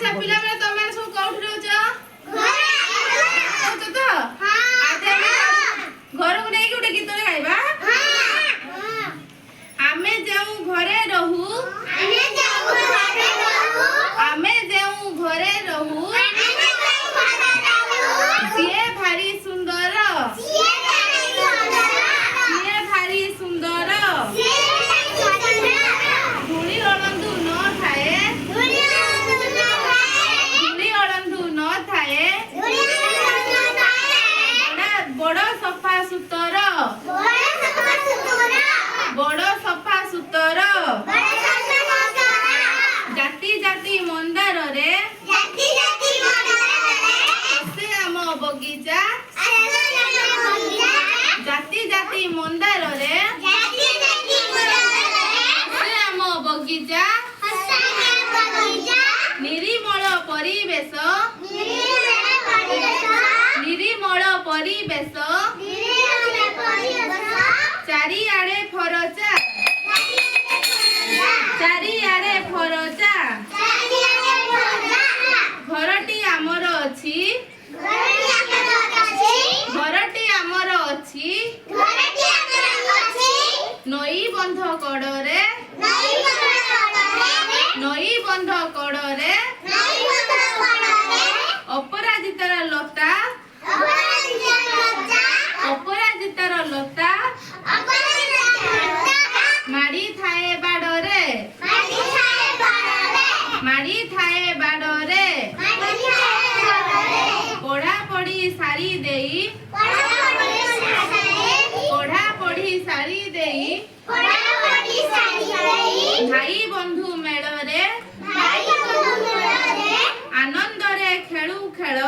अच्छा पिला में तो मैंने सब कोठ रहउछ तो आज घर को नहीं गोटे गीत गाइबा आमे जाऊ घरे रहू आमे जाऊ घरे रहू सिए भारी सुंदर धूली अड़ंधु न थाए बड़ सफा सुतर जाति जाति मंदार रे से आम बगीचा जाति जाति मंदार रे से आम बगीचा निरीमल परिवेश चारिआडे फरचा घरटी आमर अछि नई बंध कड़रे अपराजितार लता माड़ी थाए बाड़रे पढ़ा पढ़ी सारी देई भाई बंधु मेଳରେ आनंदरे खेलु खेल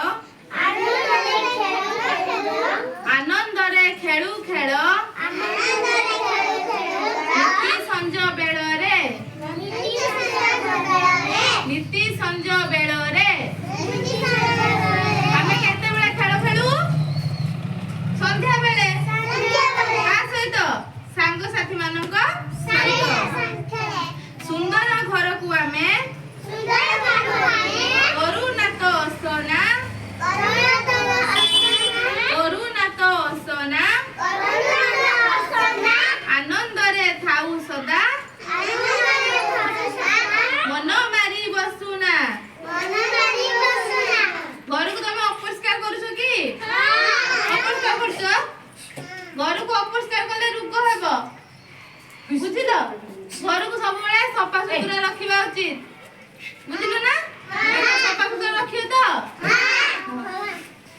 नीति